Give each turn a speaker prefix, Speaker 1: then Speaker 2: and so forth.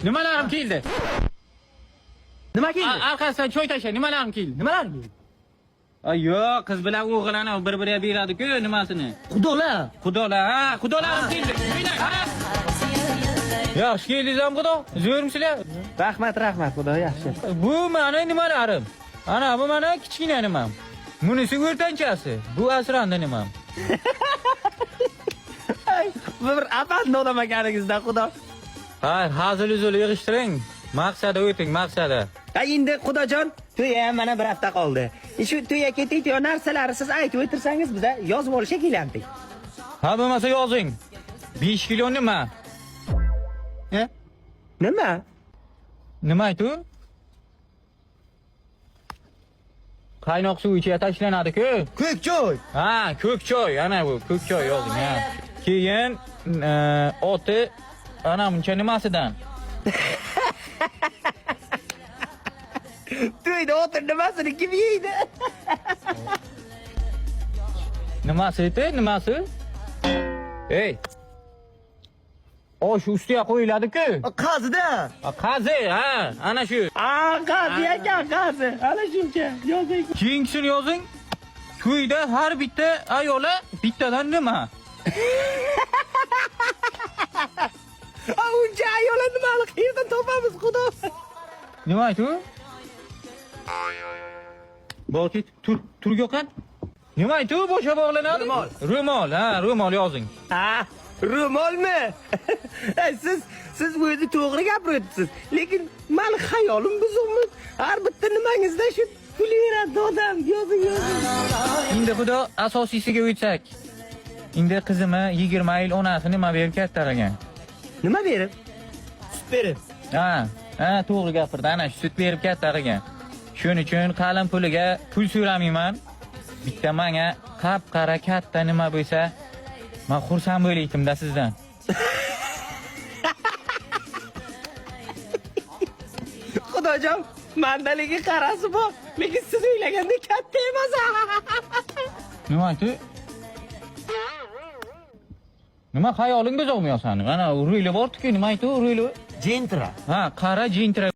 Speaker 1: Nimalarim keldi?
Speaker 2: Nima keldi?
Speaker 1: Arkasidan choy tasha, nimalarim keldi?
Speaker 2: Nimalar keldi?
Speaker 1: Ay yo'q, qiz bilan o'g'ilani bir-biriga beradi-ku nimasini.
Speaker 2: Xudolar.
Speaker 1: Xudolarim keldi. O'ynang, ha? Yaxshi keldingiz ham xudo. Zo'rmisizlar?
Speaker 2: Rahmat, xudo yaxshi.
Speaker 1: Bu meni nimalarim. Ana bu meni kichkina nimam. Bunisi o'rtanchasi. Bu asrandi nimam.
Speaker 2: Bir apatni odam ekaningizda xudo.
Speaker 1: Hayır, hazil-uzul yig'ishtiring. Maqsadi o'ting, maqsadi.
Speaker 2: Endi xudojon, to'y ham mana bir hafta qoldi. Shu to'yga ketayotgan narsalarni siz aytib o'tirsangiz biz yozib olishga kelamdik.
Speaker 1: Ha bo'lmasa yozing. 5 kilo nima?
Speaker 2: Nima?
Speaker 1: Nima aytu? Qaynoq suv ichiga tashlanadi-ku.
Speaker 2: Ko'k choy.
Speaker 1: Ha, ko'k choy, ana bu ko'k choy yozing, ha. Keyin oti ana buncha nimasidan.
Speaker 2: To'yda o'tir nimasini kim yeydi?
Speaker 1: Nimasi edi? Nimasi? Ey. O shu ustiga qo'yiladi-ku.
Speaker 2: Qazida.
Speaker 1: Qazi, ha, ana shu.
Speaker 2: Qazi ekan, qazi. Ana shuncha yozing.
Speaker 1: Keyingisini yozing. To'yda har bitta ayola bittadan nima?
Speaker 2: Uncha ayollar nimani qayerdan topamiz xudo?
Speaker 1: Nima aytu? Boki turgoqan. Nima aytu? Bo'sha bog'lanadi. Ro'mol, ha, ro'mol yozing.
Speaker 2: Ha, ro'molmi? Siz o'zi to'g'ri gapiryapsiz. Lekin meni xayolim buzilmi? Har bitta nimangizda shu kulyeradi odam. Yozing.
Speaker 1: Endi xudo asosiysiga o'tsak. Endi qizimni 20 yil onasi nima berib kattaragan?
Speaker 2: Nima berib? Sut berib.
Speaker 1: Ha, to'g'ri gapirdi. Ana shu sut berib kattaragan. Shuning uchun qalin puliga pul so'ramayman. Bitta menga qap-qara katta nima bo'lsa, men xursand bo'laydim-da sizdan.
Speaker 2: Xudojon, mandaligi qarasi bor, lekin siz o'ylagandek katta emas.
Speaker 1: Nima aytdi? Nima xayoling buzolmaysan? Mana ruli bor-ku, nima aytdi ruli?
Speaker 2: Jentra.
Speaker 1: Ha, qara jentra